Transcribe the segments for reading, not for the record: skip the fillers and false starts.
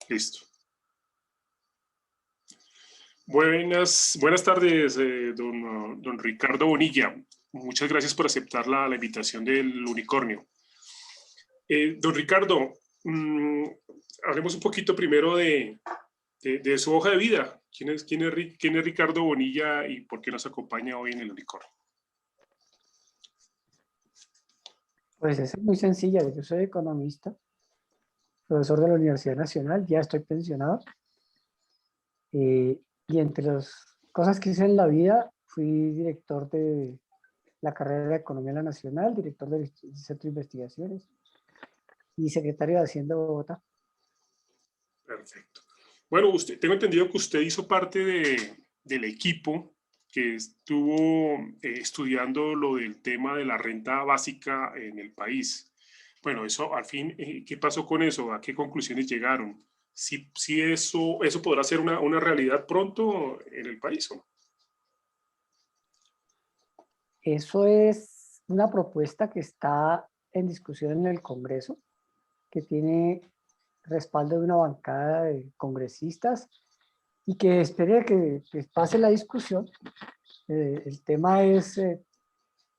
Listo. Buenas tardes, don Ricardo Bonilla. Muchas gracias por aceptar la invitación del Unicornio. Don Ricardo, hablemos un poquito primero de su hoja de vida. ¿Quién es Ricardo Bonilla y por qué nos acompaña hoy en el Unicornio? Pues es muy sencilla. Yo soy economista, profesor de la Universidad Nacional, ya estoy pensionado. Y entre las cosas que hice en la vida, fui director de la carrera de Economía en la Nacional, director del Centro de Investigaciones y secretario de Hacienda de Bogotá. Perfecto. Bueno, tengo entendido que usted hizo parte del equipo que estuvo estudiando lo del tema de la renta básica en el país. Bueno, eso al fin, ¿qué pasó con eso? ¿A qué conclusiones llegaron? ¿Si eso podrá ser una realidad pronto en el país o no? Eso es una propuesta que está en discusión en el Congreso, que tiene respaldo de una bancada de congresistas y que espere que pase la discusión. El tema es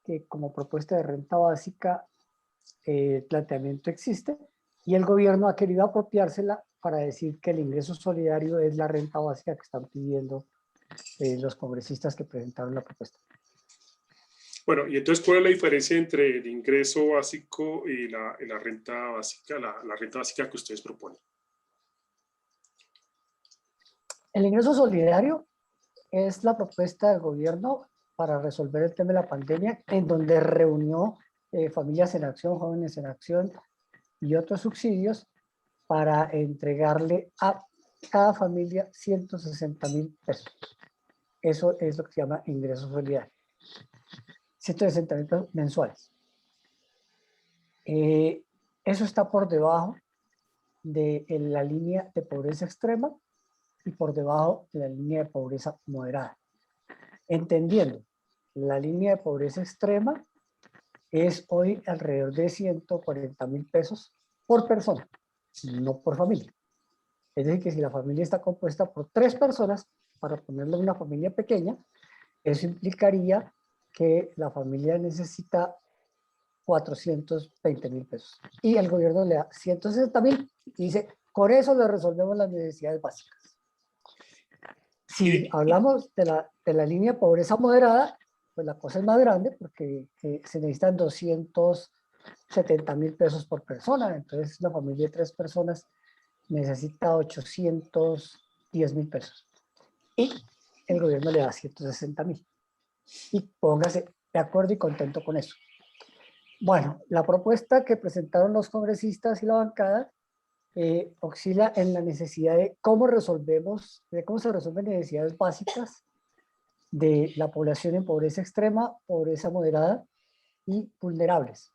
que como propuesta de renta básica el planteamiento existe y el gobierno ha querido apropiársela para decir que el ingreso solidario es la renta básica que están pidiendo los congresistas que presentaron la propuesta. Bueno, y entonces, ¿cuál es la diferencia entre el ingreso básico y la renta básica, la renta básica que ustedes proponen? El ingreso solidario es la propuesta del gobierno para resolver el tema de la pandemia, en donde reunió Familias en Acción, Jóvenes en Acción y otros subsidios para entregarle a cada familia 160.000 pesos. Eso es lo que se llama ingreso solidario. 160.000 pesos mensuales. Eso está por debajo de la línea de pobreza extrema y por debajo de la línea de pobreza moderada. Entendiendo, la línea de pobreza extrema es hoy alrededor de 140.000 pesos por persona, no por familia. Es decir, que si la familia está compuesta por 3 personas, para ponerle una familia pequeña, eso implicaría que la familia necesita 420.000 pesos. Y el gobierno le da 160.000 y dice, con eso le resolvemos las necesidades básicas. Si hablamos de la línea de pobreza moderada, pues la cosa es más grande porque se necesitan 270.000 pesos por persona. Entonces, una familia de 3 personas necesita 810.000 pesos. Y el gobierno le da 160.000. Y póngase de acuerdo y contento con eso. Bueno, la propuesta que presentaron los congresistas y la bancada oscila en la necesidad de cómo se resuelven necesidades básicas de la población en pobreza extrema, pobreza moderada y vulnerables.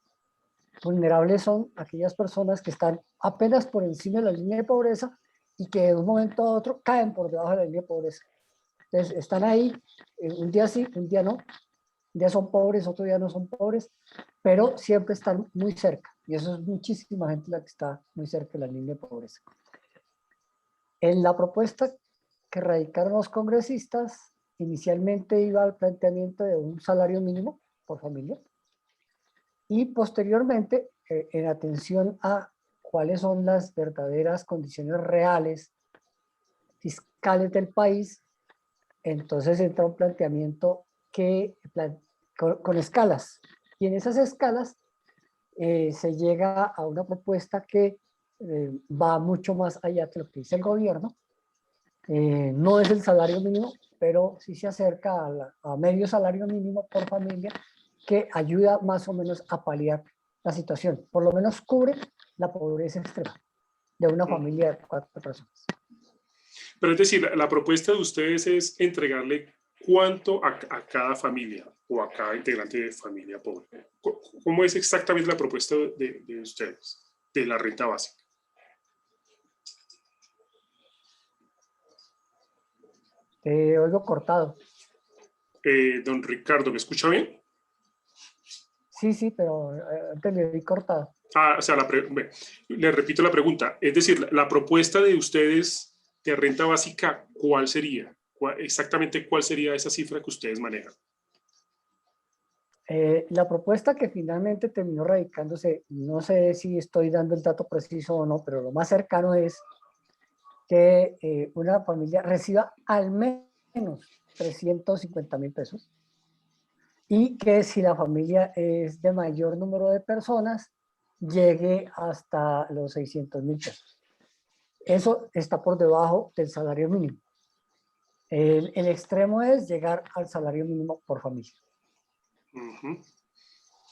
Vulnerables son aquellas personas que están apenas por encima de la línea de pobreza y que de un momento a otro caen por debajo de la línea de pobreza. Entonces están ahí, un día sí, un día no, un día son pobres, otro día no son pobres, pero siempre están muy cerca. Y eso es muchísima gente la que está muy cerca de la línea de pobreza. En la propuesta que radicaron los congresistas, inicialmente iba al planteamiento de un salario mínimo por familia y posteriormente, en atención a cuáles son las verdaderas condiciones reales fiscales del país, entonces entra un planteamiento con escalas. Y en esas escalas se llega a una propuesta que va mucho más allá de lo que dice el gobierno. No es el salario mínimo, pero sí se acerca a medio salario mínimo por familia, que ayuda más o menos a paliar la situación. Por lo menos cubre la pobreza extrema de una familia de 4 personas. Pero es decir, la propuesta de ustedes es entregarle cuánto a cada familia o a cada integrante de familia pobre. ¿Cómo es exactamente la propuesta de ustedes, de la renta básica? Te oigo cortado. Don Ricardo, ¿me escucha bien? Sí, pero te lo vi cortado. O sea, le repito la pregunta. Es decir, la propuesta de ustedes de renta básica, ¿cuál sería? Exactamente cuál sería esa cifra que ustedes manejan. La propuesta que finalmente terminó radicándose, no sé si estoy dando el dato preciso o no, pero lo más cercano es que una familia reciba al menos 350.000 pesos y que si la familia es de mayor número de personas, llegue hasta los 600.000 pesos. Eso está por debajo del salario mínimo. El extremo es llegar al salario mínimo por familia. Uh-huh.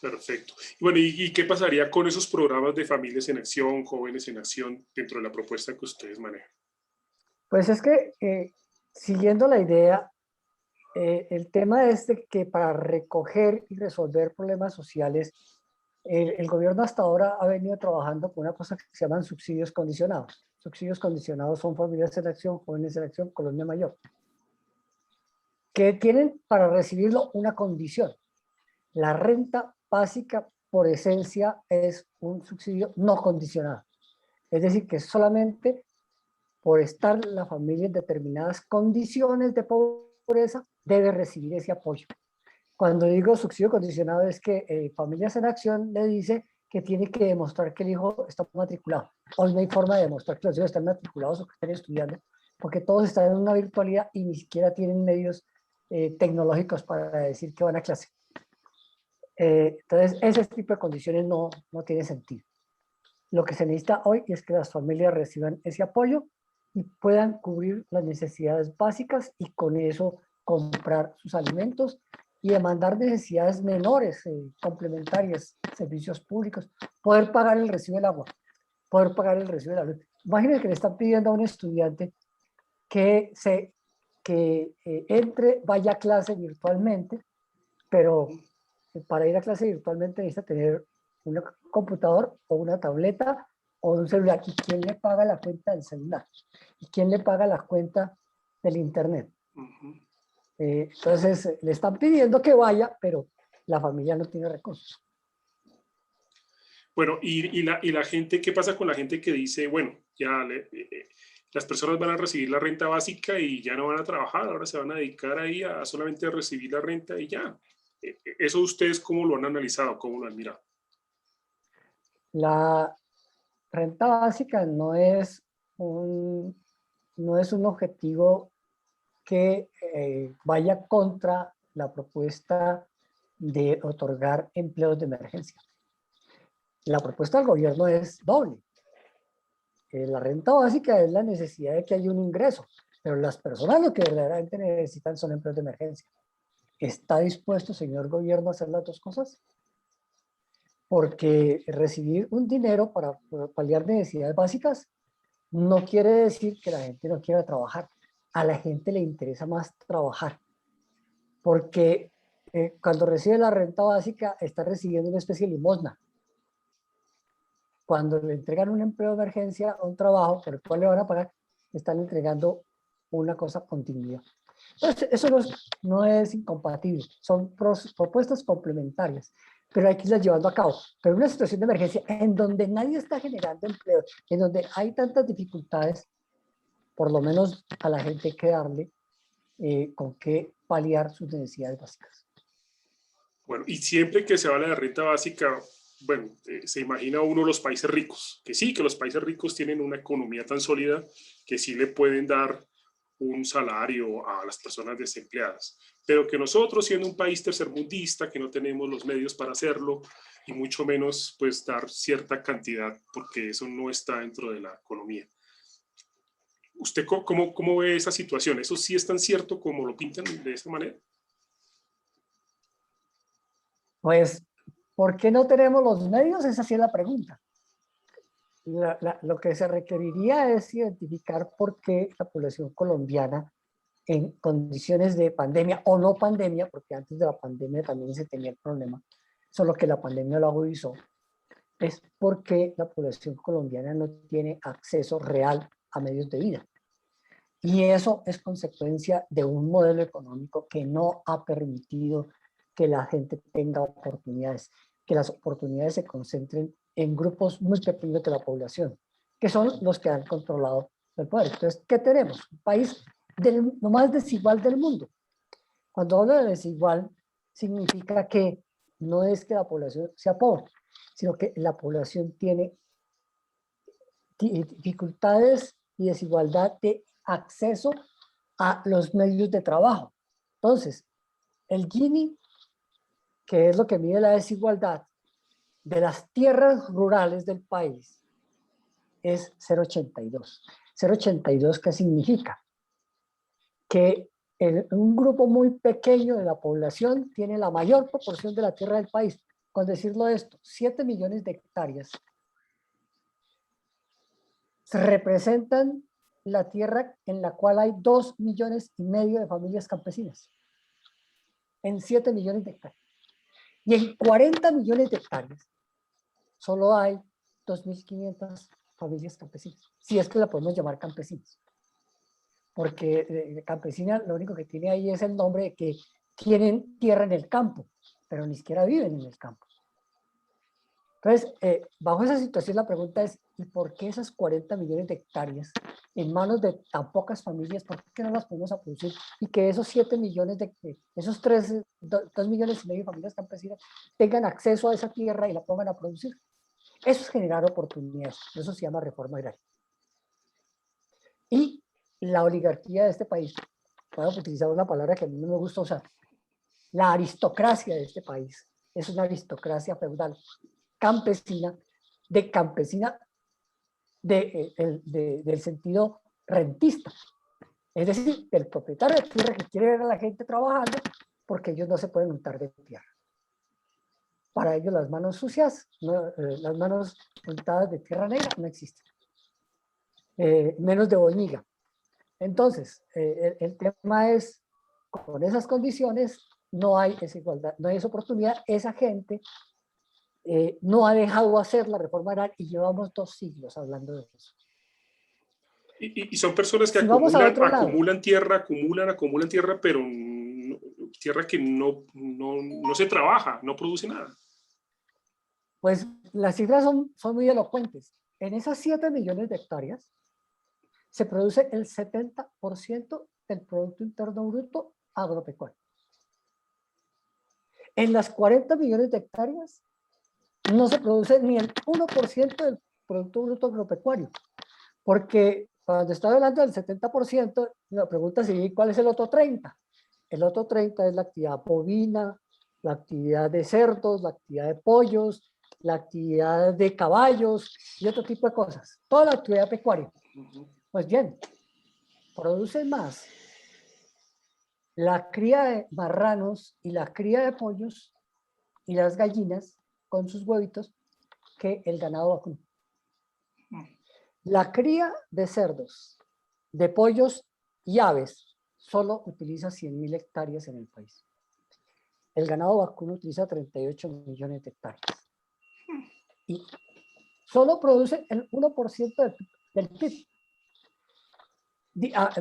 Perfecto. Bueno, ¿y qué pasaría con esos programas de familias en acción, jóvenes en acción, dentro de la propuesta que ustedes manejan? Pues es que, siguiendo la idea, el tema es de que para recoger y resolver problemas sociales, el gobierno hasta ahora ha venido trabajando con una cosa que se llaman subsidios condicionados. Subsidios condicionados son familias en acción, jóvenes en acción, Colonia Mayor, que tienen para recibirlo una condición. La renta básica, por esencia, es un subsidio no condicionado. Es decir, que solamente por estar la familia en determinadas condiciones de pobreza debe recibir ese apoyo. Cuando digo subsidio condicionado es que Familias en Acción le dice que tiene que demostrar que el hijo está matriculado. Hoy no hay forma de demostrar que los hijos están matriculados o que están estudiando, porque todos están en una virtualidad y ni siquiera tienen medios tecnológicos para decir que van a clase. Entonces, ese tipo de condiciones no tiene sentido. Lo que se necesita hoy es que las familias reciban ese apoyo y puedan cubrir las necesidades básicas y con eso comprar sus alimentos y demandar necesidades menores, complementarias, servicios públicos, poder pagar el recibo del agua, poder pagar el recibo de la luz. Imagínense que le están pidiendo a un estudiante que, entre, vaya a clase virtualmente, pero para ir a clase virtualmente necesita tener un computador o una tableta o un celular. ¿Y quién le paga la cuenta del celular? ¿Y quién le paga la cuenta del internet? Uh-huh. Entonces, le están pidiendo que vaya, pero la familia no tiene recursos. Bueno, y la gente, ¿qué pasa con la gente que dice, bueno, las personas van a recibir la renta básica y ya no van a trabajar, ahora se van a dedicar ahí a solamente a recibir la renta y ya? ¿Eso ustedes cómo lo han analizado, cómo lo han mirado? La renta básica no es un objetivo que vaya contra la propuesta de otorgar empleos de emergencia. La propuesta del gobierno es doble. La renta básica es la necesidad de que haya un ingreso, pero las personas lo que verdaderamente necesitan son empleos de emergencia. ¿Está dispuesto, señor gobierno, a hacer las dos cosas? Porque recibir un dinero para paliar necesidades básicas no quiere decir que la gente no quiera trabajar. A la gente le interesa más trabajar, porque cuando recibe la renta básica está recibiendo una especie de limosna. Cuando le entregan un empleo de emergencia o un trabajo por el cual le van a pagar, le están entregando una cosa con dignidad. Entonces, eso no es incompatible, son propuestas complementarias, pero hay que irlas llevando a cabo. Pero en una situación de emergencia en donde nadie está generando empleo, en donde hay tantas dificultades, por lo menos a la gente hay que darle con qué paliar sus necesidades básicas. Bueno, y siempre que se habla de renta básica, bueno, se imagina uno los países ricos, que sí, que los países ricos tienen una economía tan sólida que sí le pueden dar un salario a las personas desempleadas, pero que nosotros, siendo un país tercermundista, que no tenemos los medios para hacerlo, y mucho menos pues dar cierta cantidad, porque eso no está dentro de la economía. ¿Usted cómo ve esa situación? ¿Eso sí es tan cierto como lo pintan de esa manera? Pues, ¿por qué no tenemos los medios? Esa sí es la pregunta. Lo que se requeriría es identificar por qué la población colombiana en condiciones de pandemia o no pandemia, porque antes de la pandemia también se tenía el problema, solo que la pandemia lo agudizó, es porque la población colombiana no tiene acceso real a medios de vida. Y eso es consecuencia de un modelo económico que no ha permitido que la gente tenga oportunidades, que las oportunidades se concentren en grupos muy pequeños de la población, que son los que han controlado el poder. Entonces, ¿qué tenemos? Un país lo más desigual del mundo. Cuando hablo de desigual, significa que no es que la población sea pobre, sino que la población tiene dificultades y desigualdad de acceso a los medios de trabajo. Entonces, el Gini, que es lo que mide la desigualdad de las tierras rurales del país, es 0,82. 0,82, ¿qué significa? Que un grupo muy pequeño de la población tiene la mayor proporción de la tierra del país. Con decirlo esto, 7 millones de hectáreas representan la tierra en la cual hay 2,5 millones de familias campesinas. En 7 millones de hectáreas. Y en 40 millones de hectáreas solo hay 2.500 familias campesinas. Si es que la podemos llamar campesinas. Porque campesina lo único que tiene ahí es el nombre de que tienen tierra en el campo, pero ni siquiera viven en el campo. Entonces, bajo esa situación la pregunta es, ¿y por qué esas 40 millones de hectáreas en manos de tan pocas familias, por qué no las podemos producir? Y que esos 7 millones esos 2,5 millones de familias campesinas tengan acceso a esa tierra y la pongan a producir. Eso es generar oportunidades, eso se llama reforma agraria. Y la oligarquía de este país, voy a utilizar una palabra que a mí no me gusta usar, la aristocracia de este país es una aristocracia feudal, campesina, del sentido rentista. Es decir, del propietario de tierra que quiere ver a la gente trabajando porque ellos no se pueden untar de tierra. Para ellos las manos sucias, las manos untadas de tierra negra no existen. Menos de boñiga. Entonces, el tema es, con esas condiciones no hay esa igualdad, no hay esa oportunidad. Esa gente no ha dejado hacer la reforma agraria y llevamos 2 siglos hablando de eso. Y son personas que Si vamos a otro lado, acumulan tierra, pero tierra que no se trabaja, no produce nada. pues las cifras son muy elocuentes. En esas 7 millones de hectáreas se produce el 70% del Producto Interno Bruto agropecuario. En las 40 millones de hectáreas no se produce ni el 1% del Producto Bruto agropecuario, porque cuando estoy hablando del 70%, la pregunta es ¿cuál es el otro 30%? El otro 30% es la actividad bovina, la actividad de cerdos, la actividad de pollos, la actividad de caballos y otro tipo de cosas. Toda la actividad pecuaria. Pues bien, produce más la cría de marranos y la cría de pollos y las gallinas con sus huevitos que el ganado vacuno. La cría de cerdos, de pollos y aves solo utiliza 100.000 hectáreas en el país. El ganado vacuno utiliza 38 millones de hectáreas. Y solo produce el 1% del PIB.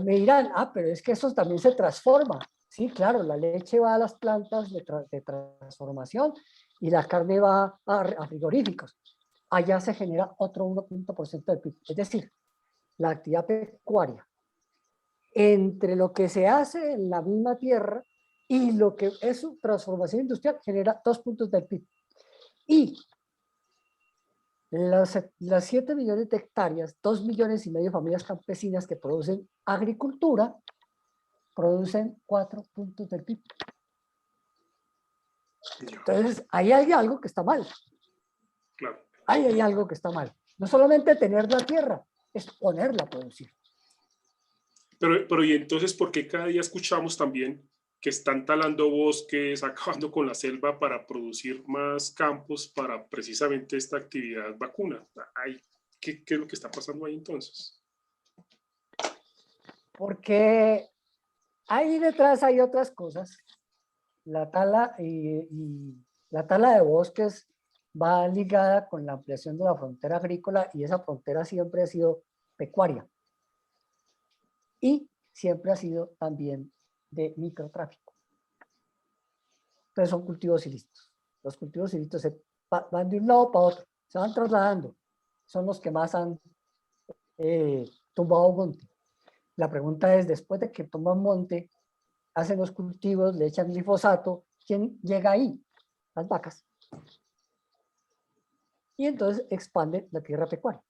Me dirán, pero es que eso también se transforma. Sí, claro, la leche va a las plantas de transformación y la carne va a frigoríficos. Allá se genera otro 1% del PIB. Es decir, la actividad pecuaria, entre lo que se hace en la misma tierra y lo que es su transformación industrial, genera 2 puntos del PIB. Y las 7 millones de hectáreas, 2,5 millones de familias campesinas que producen agricultura, producen 4 puntos del PIB. Entonces, ahí hay algo que está mal. Claro. Ahí hay algo que está mal. No solamente tener la tierra, es ponerla a producir. Pero ¿y entonces por qué cada día escuchamos también que están talando bosques, acabando con la selva para producir más campos para precisamente esta actividad vacuna? ¿Qué es lo que está pasando ahí entonces? Porque ahí detrás hay otras cosas. La tala y la tala de bosques va ligada con la ampliación de la frontera agrícola y esa frontera siempre ha sido pecuaria y siempre ha sido también de microtráfico. Entonces son cultivos ilícitos. Los cultivos ilícitos van de un lado para otro. se van trasladando. Son los que más han tumbado monte. La pregunta es, después de que toman monte, hacen los cultivos, le echan glifosato, ¿quién llega ahí? Las vacas. Y entonces expande la tierra pecuaria.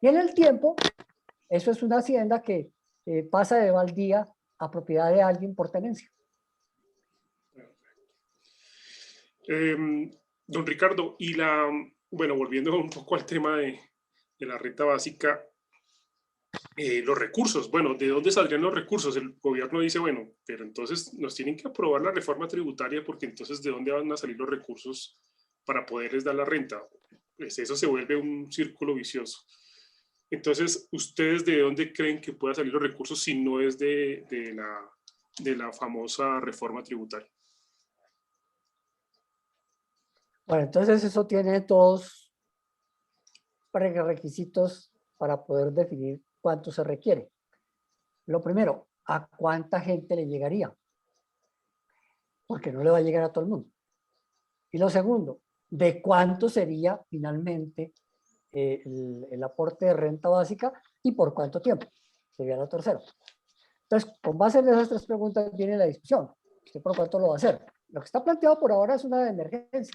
Y en el tiempo, eso es una hacienda que pasa de baldía a propiedad de alguien por tenencia. Don Ricardo, bueno, volviendo un poco al tema de la renta básica, los recursos, bueno, ¿de dónde saldrían los recursos? El gobierno dice, bueno, pero entonces nos tienen que aprobar la reforma tributaria porque entonces ¿de dónde van a salir los recursos para poderles dar la renta? Pues eso se vuelve un círculo vicioso. Entonces, ¿ustedes de dónde creen que puedan salir los recursos si no es de la famosa reforma tributaria? Bueno, entonces eso tiene dos prerequisitos para poder definir cuánto se requiere. Lo primero, ¿a cuánta gente le llegaría? Porque no le va a llegar a todo el mundo. Y lo segundo, ¿de cuánto sería finalmente el aporte de renta básica y por cuánto tiempo? Sería lo tercero. Entonces, con base en esas tres preguntas viene la discusión. ¿Usted por cuánto lo va a hacer? Lo que está planteado por ahora es una de emergencia.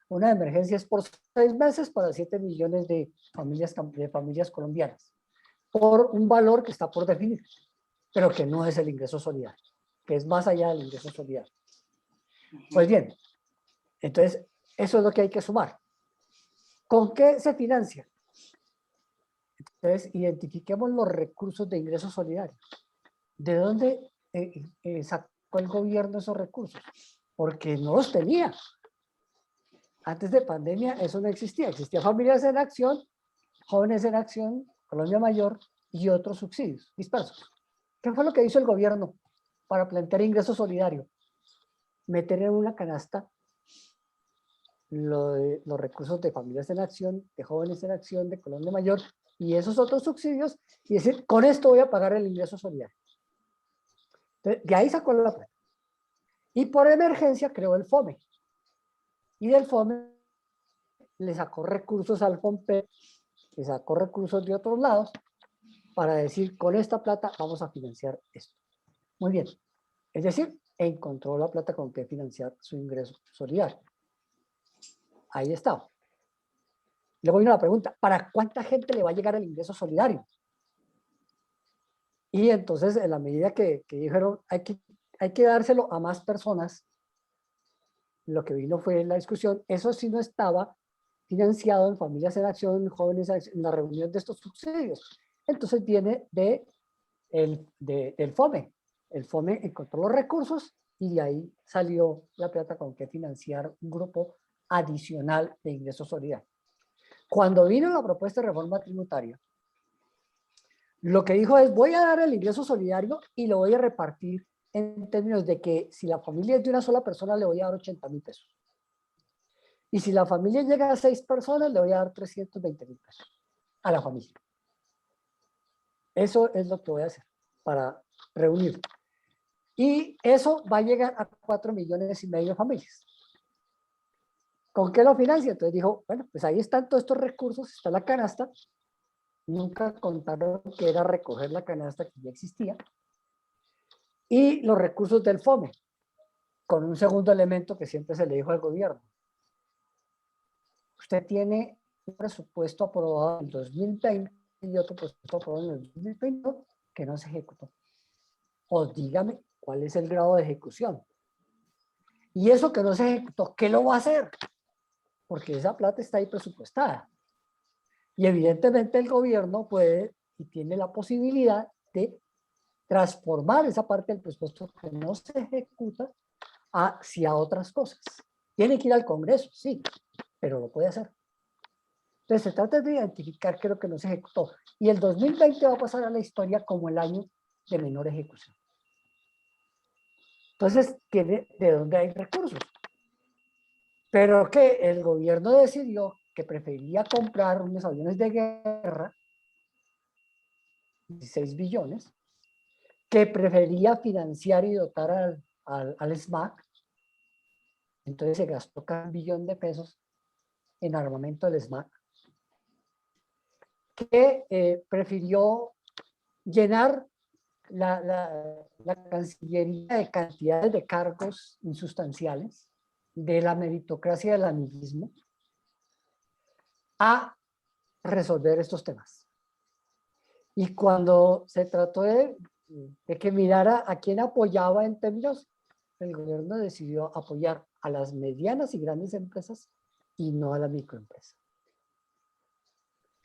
Una de emergencia es por 6 meses para 7 millones de familias colombianas, por un valor que está por definir, pero que no es el ingreso solidario, que es más allá del ingreso solidario. Pues bien, entonces, eso es lo que hay que sumar. ¿Con qué se financia? Entonces, identifiquemos los recursos de ingreso solidario. ¿De dónde sacó el gobierno esos recursos? Porque no los tenía. Antes de pandemia eso no existía. Existía Familias en Acción, Jóvenes en Acción, Colombia Mayor y otros subsidios dispersos. ¿Qué fue lo que hizo el gobierno para plantear ingreso solidario? Meter en una canasta los recursos de Familias en Acción, de Jóvenes en Acción, de Colombia Mayor y esos otros subsidios y decir, con esto voy a pagar el ingreso solidario. Entonces, de ahí sacó la plata. Y por emergencia creó el FOME. Y del FOME le sacó recursos al FOMPE, le sacó recursos de otros lados para decir, con esta plata vamos a financiar esto. Muy bien. Es decir, encontró la plata con que financiar su ingreso solidario. Ahí está. Luego viene la pregunta, ¿para cuánta gente le va a llegar el ingreso solidario? Y entonces, en la medida que dijeron, hay que dárselo a más personas, lo que vino fue la discusión, eso sí no estaba financiado en Familias en Acción, Jóvenes en la reunión de estos subsidios. Entonces viene del FOME. El FOME encontró los recursos y de ahí salió la plata con que financiar un grupo adicional de ingresos solidarios. Cuando vino la propuesta de reforma tributaria, lo que dijo es, voy a dar el ingreso solidario y lo voy a repartir en términos de que si la familia es de una sola persona, le voy a dar 80.000 pesos. Y si la familia llega a 6 personas, le voy a dar 320.000 pesos a la familia. Eso es lo que voy a hacer para reunir. Y eso va a llegar a 4,5 millones de familias. ¿Con qué lo financia? Entonces dijo, bueno, pues ahí están todos estos recursos, está la canasta. Nunca contaron que era recoger la canasta que ya existía. Y los recursos del FOME, con un segundo elemento que siempre se le dijo al gobierno. Usted tiene un presupuesto aprobado en 2020 y otro presupuesto aprobado en el 2021 que no se ejecutó. O dígame cuál es el grado de ejecución. Y eso que no se ejecutó, ¿qué lo va a hacer? Porque esa plata está ahí presupuestada. Y evidentemente el gobierno puede y tiene la posibilidad de transformar esa parte del presupuesto que no se ejecuta hacia otras cosas. Tiene que ir al Congreso, sí, pero lo puede hacer. Entonces se trata de identificar qué es lo que no se ejecutó. Y el 2020 va a pasar a la historia como el año de menor ejecución. Entonces, tiene de dónde hay recursos. Pero que el gobierno decidió que prefería comprar unos aviones de guerra, 16 billones, que prefería financiar y dotar al SMAC. Entonces se gastó cada 1 billón de pesos en armamento del SMAT, que prefirió llenar la Cancillería de cantidades de cargos insustanciales, de la meritocracia del amiguismo, a resolver estos temas. Y cuando se trató de que mirara a quién apoyaba en términos, el gobierno decidió apoyar a las medianas y grandes empresas y no a la microempresa.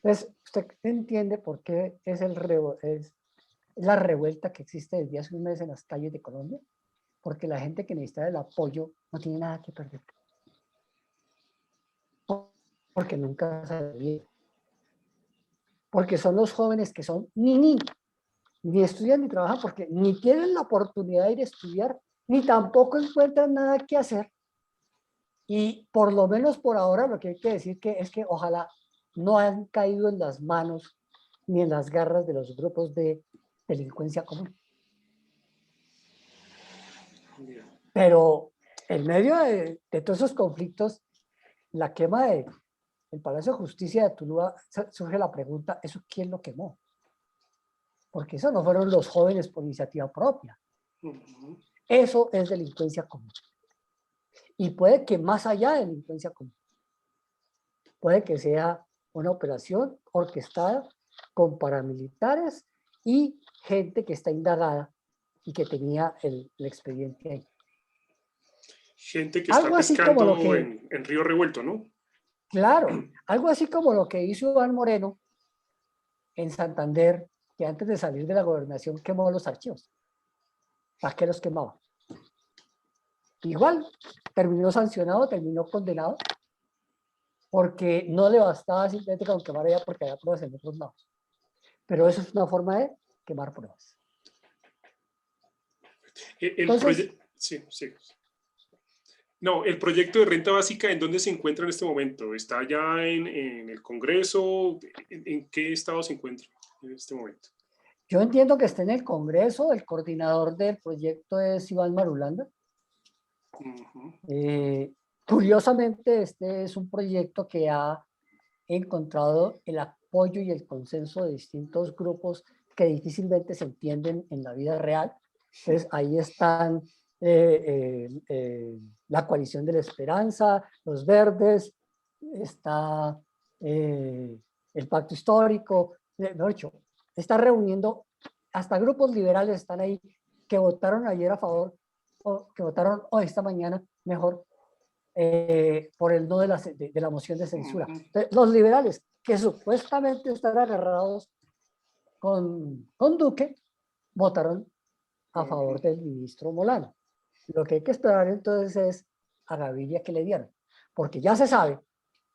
Entonces, usted entiende por qué es la revuelta que existe desde hace un mes en las calles de Colombia, porque la gente que necesita el apoyo no tiene nada que perder. Porque nunca sabía. Porque son los jóvenes que son ni estudian ni trabajan, porque ni tienen la oportunidad de ir a estudiar, ni tampoco encuentran nada que hacer. Y por lo menos por ahora lo que hay que decir es que ojalá no han caído en las manos ni en las garras de los grupos de delincuencia común. Pero en medio de todos esos conflictos, la quema del Palacio de Justicia de Tuluá, surge la pregunta, ¿eso quién lo quemó? Porque eso no fueron los jóvenes por iniciativa propia. Eso es delincuencia común. Y puede que más allá de delincuencia común, puede que sea una operación orquestada con paramilitares y gente que está indagada y que tenía el expediente ahí. Gente que Algo está así como lo pescando que, en Río Revuelto, ¿no? claro, algo así como lo que hizo Iván Moreno en Santander, que antes de salir de la gobernación quemó los archivos. ¿Para qué los quemaba? Igual, terminó sancionado, terminó condenado, porque no le bastaba simplemente con quemar allá porque había pruebas en otros lados. Pero eso es una forma de quemar pruebas. Entonces, Sí, sí. No, el proyecto de renta básica, ¿en dónde se encuentra en este momento? ¿Está ya en el Congreso? ¿En qué estado se encuentra en este momento? yo entiendo que está en el Congreso, el coordinador del proyecto es Iván Marulanda. Curiosamente, este es un proyecto que ha encontrado el apoyo y el consenso de distintos grupos que difícilmente se entienden en la vida real. Entonces, ahí están la coalición de la esperanza, los verdes, está el pacto histórico, mejor dicho, está reuniendo, hasta grupos liberales están ahí que votaron ayer a favor, o que votaron hoy, esta mañana, mejor, por el no de la moción de censura. Entonces, los liberales, que supuestamente están agarrados con Duque, votaron a favor del ministro Molano. Lo que hay que esperar entonces es a Gaviria que le dieron, porque ya se sabe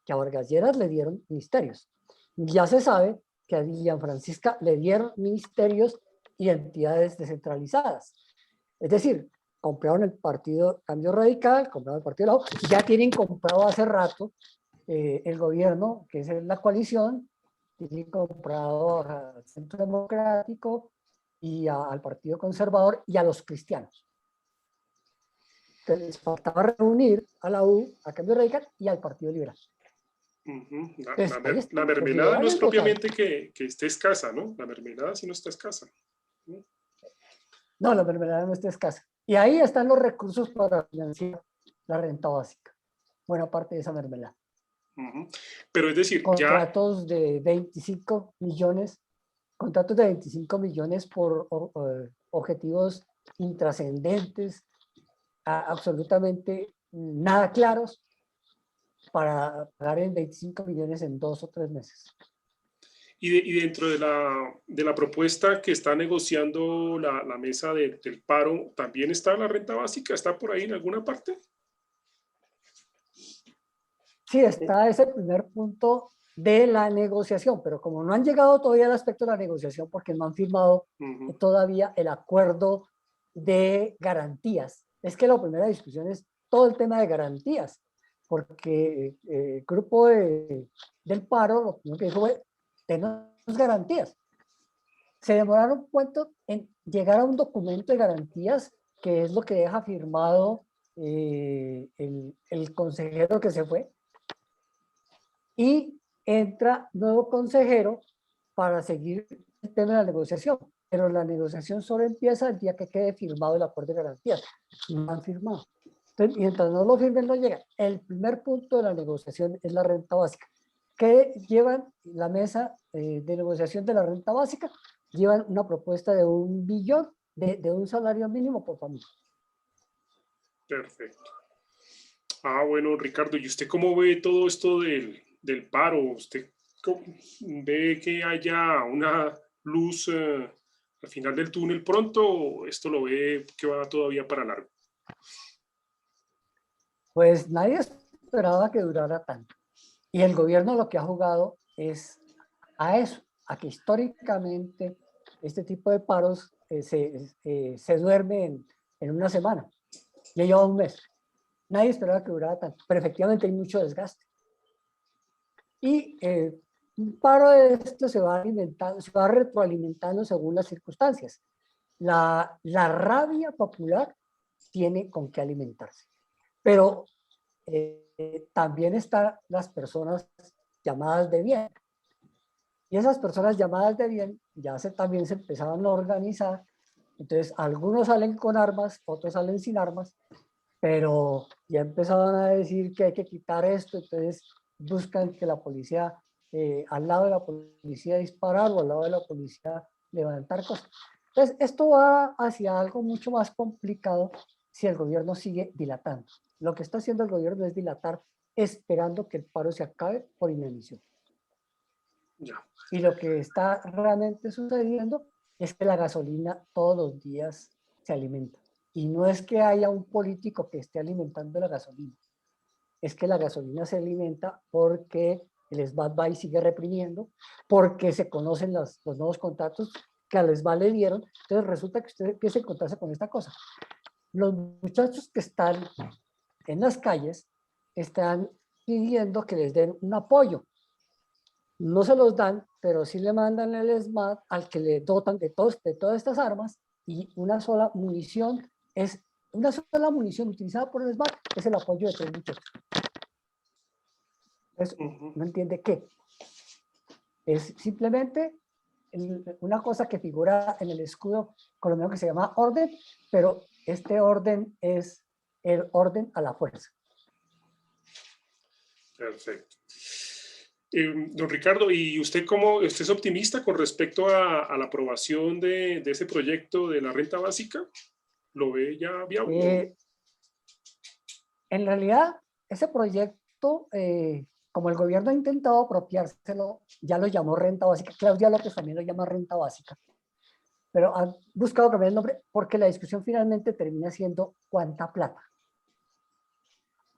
que a Vargas Lleras le dieron ministerios, ya se sabe que a Dilian Francisca le dieron ministerios y entidades descentralizadas. Es decir, compraron el partido Cambio Radical, compraron el partido de la U, ya tienen comprado hace rato el gobierno, que es la coalición, tienen comprado al Centro Democrático y al Partido Conservador y a los cristianos. Entonces les faltaba reunir a la U, a Cambio Radical y al Partido Liberal. Entonces, La mermelada no es propiamente que esté escasa, ¿no? La mermelada sí no está escasa. No, la mermelada no está escasa. Y ahí están los recursos para financiar la renta básica. Buena parte de esa mermelada. Pero es decir, contratos de 25 millones, contratos de 25 millones por objetivos intrascendentes, absolutamente nada claros, para pagar en 25 millones en 2 o 3 meses. Y dentro de la propuesta que está negociando la mesa del paro, ¿también está la renta básica? ¿Está por ahí en alguna parte? Sí, está ese primer punto de la negociación, pero como no han llegado todavía al aspecto de la negociación, porque no han firmado todavía el acuerdo de garantías. Es que la primera discusión es todo el tema de garantías, porque el grupo del paro lo primero que dijo fue, tenemos garantías. Se demoraron cuánto en llegar a un documento de garantías, que es lo que deja firmado el consejero que se fue. y entra nuevo consejero para seguir el tema de la negociación. Pero la negociación solo empieza el día que quede firmado el acuerdo de garantías. No han firmado. Entonces, mientras no lo firmen, no llega. El primer punto de la negociación es la renta básica. ¿Qué llevan la mesa de negociación de la renta básica? Llevan una propuesta de 1 billón de un salario mínimo por familia. Perfecto. Bueno, Ricardo, ¿y usted cómo ve todo esto del paro? ¿Usted ve que haya una luz al final del túnel pronto o esto lo ve que va todavía para largo? Pues nadie esperaba que durara tanto. Y el gobierno lo que ha jugado es a eso, a que históricamente este tipo de paros se duerme en una semana. Ya lleva un mes. Nadie esperaba que durara tanto, pero efectivamente hay mucho desgaste. Y un paro de esto se va alimentando, se va retroalimentando según las circunstancias. La rabia popular tiene con qué alimentarse. Pero también están las personas llamadas de bien. Y esas personas llamadas de bien también se empezaban a organizar. Entonces, algunos salen con armas, otros salen sin armas, pero ya empezaban a decir que hay que quitar esto, entonces buscan que la policía, al lado de la policía disparar o al lado de la policía levantar cosas. Entonces, esto va hacia algo mucho más complicado si el gobierno sigue dilatando. Lo que está haciendo el gobierno es dilatar esperando que el paro se acabe por inanición. Ya. Y lo que está realmente sucediendo es que la gasolina todos los días se alimenta. Y no es que haya un político que esté alimentando la gasolina, es que la gasolina se alimenta porque el SBAT va y sigue reprimiendo, porque se conocen los nuevos contratos que al SBAT le dieron. Entonces resulta que usted empieza a encontrarse con esta cosa. Los muchachos que están en las calles están pidiendo que les den un apoyo. No se los dan, pero sí le mandan el SMAT al que le dotan de todas estas armas, y una sola munición utilizada por el SMAT es el apoyo de 3 muchachos. Entonces, no entiende qué. Es simplemente una cosa que figura en el escudo colombiano que se llama orden, pero este orden es el orden a la fuerza. Perfecto. Don Ricardo, ¿y usted usted es optimista con respecto a la aprobación de ese proyecto de la renta básica? ¿Lo ve ya viable? En realidad, ese proyecto, como el gobierno ha intentado apropiárselo, ya lo llamó renta básica. Claudia López también lo llama renta básica, pero han buscado cambiar el nombre porque la discusión finalmente termina siendo cuánta plata.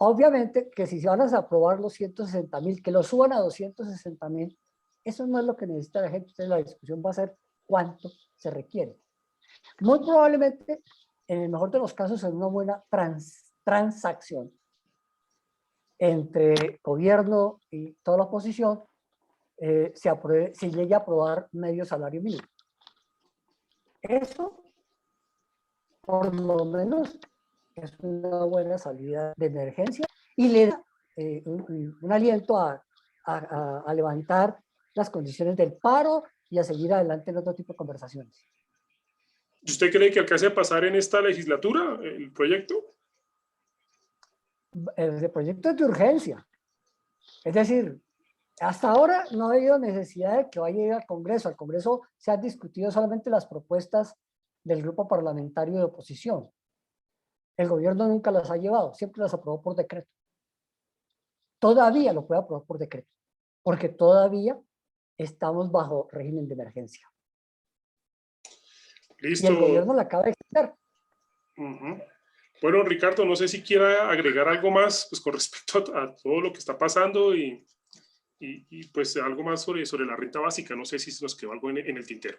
Obviamente que si se van a aprobar los 160.000, que lo suban a 260.000, eso no es lo que necesita la gente. Entonces la discusión va a ser cuánto se requiere. Muy probablemente, en el mejor de los casos, en una buena transacción entre gobierno y toda la oposición, se llegue a aprobar medio salario mínimo. Eso, por lo menos, es una buena salida de emergencia y le da un aliento a levantar las condiciones del paro y a seguir adelante en otro tipo de conversaciones. ¿Usted cree que alcance a pasar en esta legislatura el proyecto? El proyecto es de urgencia. Es decir, hasta ahora no ha habido necesidad de que vaya a ir al Congreso. Al Congreso se han discutido solamente las propuestas del grupo parlamentario de oposición. El gobierno nunca las ha llevado, siempre las aprobó por decreto. Todavía lo puede aprobar por decreto, porque todavía estamos bajo régimen de emergencia. Listo. Y el gobierno la acaba de extender. Bueno, Ricardo, no sé si quiera agregar algo más pues, con respecto a todo lo que está pasando y pues algo más sobre la renta básica. No sé si se nos quedó algo en el tintero.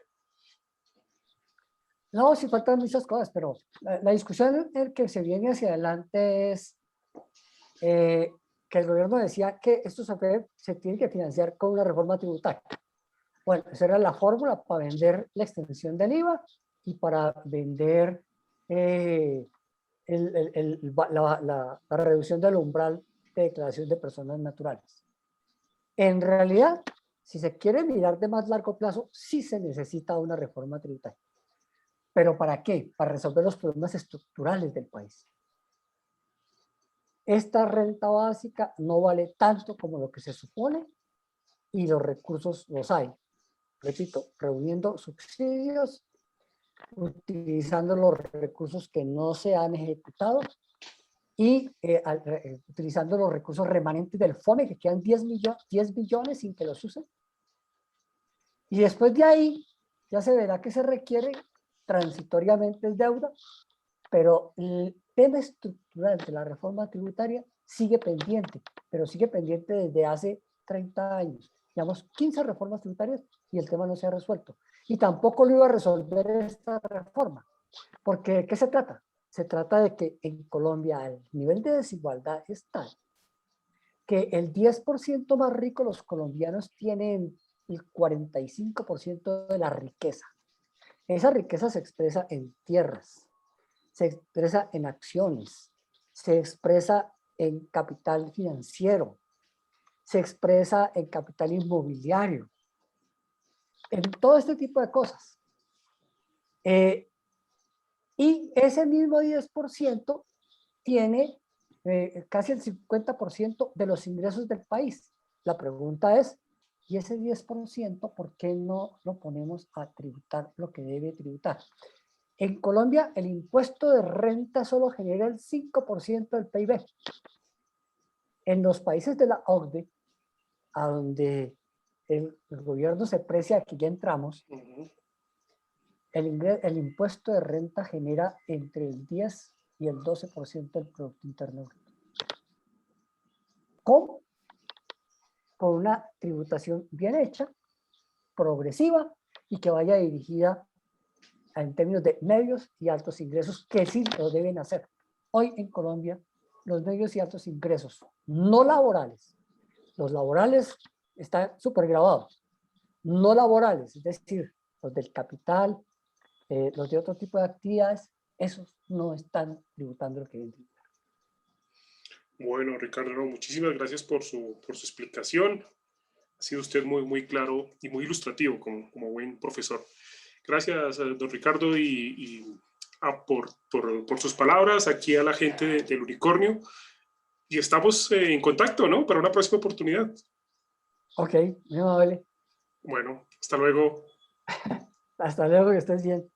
No, sí faltan muchas cosas, pero la discusión que se viene hacia adelante es que el gobierno decía que esto se tiene que financiar con una reforma tributaria. Bueno, esa era la fórmula para vender la extensión del IVA y para vender la reducción del umbral de declaración de personas naturales. En realidad, si se quiere mirar de más largo plazo, sí se necesita una reforma tributaria. ¿Pero para qué? Para resolver los problemas estructurales del país. Esta renta básica no vale tanto como lo que se supone y los recursos los hay. Repito, reuniendo subsidios, utilizando los recursos que no se han ejecutado y utilizando los recursos remanentes del FOME, que quedan 10 billones sin que los usen. Y después de ahí ya se verá que se requiere transitoriamente es deuda, pero el tema estructural de la reforma tributaria sigue pendiente, pero sigue pendiente desde hace 30 años. Llevamos 15 reformas tributarias y el tema no se ha resuelto. Y tampoco lo iba a resolver esta reforma. Porque ¿de qué se trata? Se trata de que en Colombia el nivel de desigualdad es tal que el 10% más rico, los colombianos, tienen el 45% de la riqueza. Esa riqueza se expresa en tierras, se expresa en acciones, se expresa en capital financiero, se expresa en capital inmobiliario, en todo este tipo de cosas. Y ese mismo 10% tiene casi el 50% de los ingresos del país. La pregunta es, ¿y ese 10% por qué no lo ponemos a tributar lo que debe tributar? En Colombia, el impuesto de renta solo genera el 5% del PIB. En los países de la OCDE, a donde el gobierno se precia que ya entramos, el impuesto de renta genera entre el 10 y el 12% del Producto Interno Bruto. ¿Cómo? Con una tributación bien hecha, progresiva y que vaya dirigida en términos de medios y altos ingresos, que sí lo deben hacer. Hoy en Colombia, los medios y altos ingresos no laborales, los laborales están súper grabados, no laborales, es decir, los del capital, los de otro tipo de actividades, esos no están tributando lo que deben tributar. Bueno, Ricardo, no, muchísimas gracias por su explicación. Ha sido usted muy claro y muy ilustrativo como buen profesor. Gracias, don Ricardo, por sus palabras, aquí a la gente del Unicornio. Y estamos en contacto, ¿no? Para una próxima oportunidad. Ok, muy amable. Bueno, hasta luego. Hasta luego, que estés bien.